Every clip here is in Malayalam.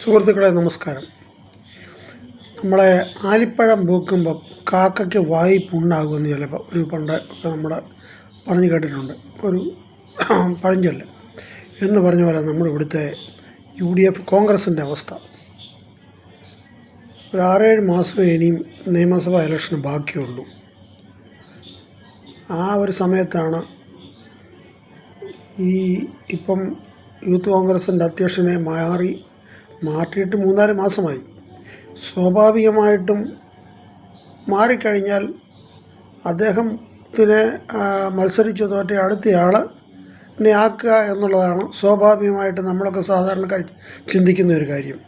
സുഹൃത്തുക്കളെ നമസ്കാരം. നമ്മളെ ആലിപ്പഴം പൂക്കുമ്പോൾ കാക്കയ്ക്ക് വായി പുണ്ണാകുമെന്ന് ചിലപ്പോൾ പണ്ട് നമ്മൾ പറഞ്ഞു കേട്ടിട്ടുണ്ട്, ഒരു പഴഞ്ചൊല്ല് എന്ന് പറഞ്ഞ പോലെ നമ്മുടെ ഇവിടുത്തെ UDF കോൺഗ്രസിൻ്റെ അവസ്ഥ. ഒരു 6-7 മാസമേ ഇനിയും നിയമസഭാ ഇലക്ഷന് ബാക്കിയുള്ളൂ. ആ ഒരു സമയത്താണ് ഇപ്പം യൂത്ത് കോൺഗ്രസിൻ്റെ അധ്യക്ഷനെ മാറ്റിയിട്ട് 3-4 മാസമായി. സ്വാഭാവികമായിട്ടും മാറിക്കഴിഞ്ഞാൽ അദ്ദേഹത്തിന് മത്സരിച്ച് തോറ്റ അടുത്തയാളെ ആക്കുക എന്നുള്ളതാണ് സ്വാഭാവികമായിട്ട് നമ്മളൊക്കെ സാധാരണക്കാർ ചിന്തിക്കുന്ന ഒരു കാര്യം.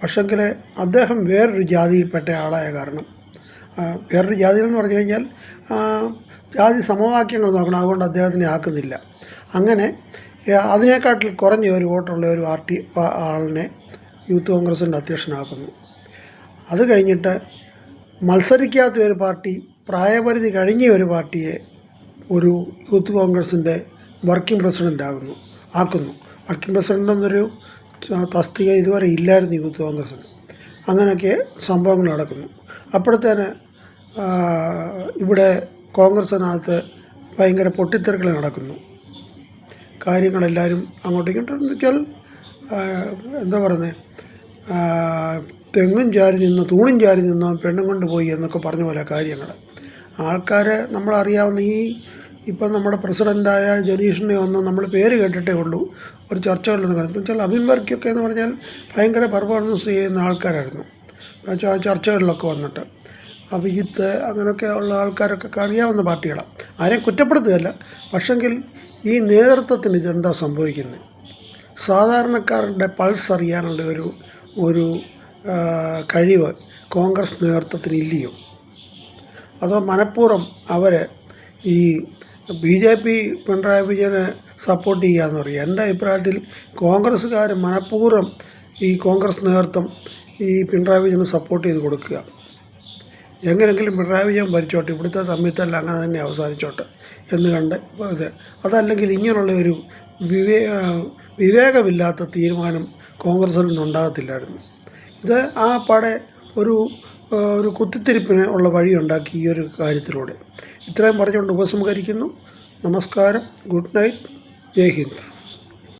പക്ഷെങ്കിൽ അദ്ദേഹം വേറൊരു ജാതിയിൽപ്പെട്ട ആളായ കാരണം, വേറൊരു ജാതിയിലെന്ന് പറഞ്ഞു കഴിഞ്ഞാൽ ജാതി സമവാക്യങ്ങൾ നോക്കണം, അതുകൊണ്ട് അദ്ദേഹത്തിനെ ആക്കുന്നില്ല. അങ്ങനെ അതിനേക്കാട്ടിൽ കുറഞ്ഞ ഒരു വോട്ടുള്ള ഒരു ആളിനെ യൂത്ത് കോൺഗ്രസിൻ്റെ അധ്യക്ഷനാക്കുന്നു. അത് കഴിഞ്ഞിട്ട് മത്സരിക്കാത്ത ഒരു പാർട്ടി, പ്രായപരിധി കഴിഞ്ഞ ഒരു പാർട്ടിയെ ഒരു യൂത്ത് കോൺഗ്രസിൻ്റെ വർക്കിംഗ് പ്രസിഡൻ്റ് ആക്കുന്നു. വർക്കിംഗ് പ്രസിഡൻ്റ് എന്നൊരു തസ്തിക ഇതുവരെ ഇല്ലായിരുന്നു യൂത്ത് കോൺഗ്രസ്സിന്. അങ്ങനെയൊക്കെ സംഭവങ്ങൾ നടക്കുന്നു. അപ്പോഴത്തേന് ഇവിടെ കോൺഗ്രസ്സിനകത്ത് ഭയങ്കര പൊട്ടിത്തെറികൾ നടക്കുന്നു. കാര്യങ്ങളെല്ലാവരും അങ്ങോട്ടും ഇങ്ങോട്ടും വെച്ചാൽ എന്താ പറയുന്നത്, തെങ്ങും ചാരി നിന്നോ തൂണും ചാരി നിന്നോ പെണ്ണും കൊണ്ട് പോയി എന്നൊക്കെ പറഞ്ഞ പോലെ കാര്യങ്ങൾ. ആൾക്കാരെ നമ്മളറിയാവുന്ന ഇപ്പം നമ്മുടെ പ്രസിഡൻ്റായ ജനീഷിനെ ഒന്നും നമ്മൾ പേര് കേട്ടിട്ടേ ഉള്ളൂ, ഒരു ചർച്ചകളിലൊന്നും കണ്ടു വെച്ചാൽ അബിൻ വർക്കിയൊക്കെ എന്ന് പറഞ്ഞാൽ ഭയങ്കര പെർഫോമൻസ് ചെയ്യുന്ന ആൾക്കാരായിരുന്നു. ആ ചർച്ചകളിലൊക്കെ വന്നിട്ട് അഭിജിത്ത് അങ്ങനെയൊക്കെ ഉള്ള ആൾക്കാരൊക്കെ അറിയാവുന്ന പാർട്ടികളാണ്. ആരെയും കുറ്റപ്പെടുത്തുകയല്ല. പക്ഷെങ്കിൽ ഈ നേതൃത്വത്തിന് ഇതെന്താ സംഭവിക്കുന്നത്? സാധാരണക്കാരുടെ പൾസ് അറിയാനുള്ള ഒരു കഴിവ് കോൺഗ്രസ് നേതൃത്വത്തിന് ഇല്ലയോ? അതോ മനഃപൂർവ്വം അവർ ഈ BJP പിണറായി വിജയനെ സപ്പോർട്ട് ചെയ്യാമെന്ന് പറയും? എൻ്റെ അഭിപ്രായത്തിൽ കോൺഗ്രസ്സുകാർ മനഃപൂർവ്വം ഈ കോൺഗ്രസ് നേതൃത്വം ഈ പിണറായി വിജയനെ സപ്പോർട്ട് ചെയ്ത് കൊടുക്കുക. എങ്ങനെയെങ്കിലും പിണറായി വിജയൻ ഭരിച്ചോട്ടെ, ഇവിടുത്തെ തമ്മിത്തല്ല അങ്ങനെ തന്നെ അവസാനിച്ചോട്ടെ എന്ന് കണ്ട് അതല്ലെങ്കിൽ ഇങ്ങനെയുള്ള ഒരു വിവേകമില്ലാത്ത തീരുമാനം കോൺഗ്രസിൽ നിന്നുണ്ടാകത്തില്ലായിരുന്നു. ഇത് ആ പാടെ ഒരു കുത്തിത്തിരിപ്പിന് ഉള്ള വഴിയുണ്ടാക്കി ഈ ഒരു കാര്യത്തിലൂടെ. ഇത്രയും പറഞ്ഞുകൊണ്ട് ഉപസംഹരിക്കുന്നു. നമസ്കാരം, ഗുഡ് നൈറ്റ്, ജയ് ഹിന്ദ്.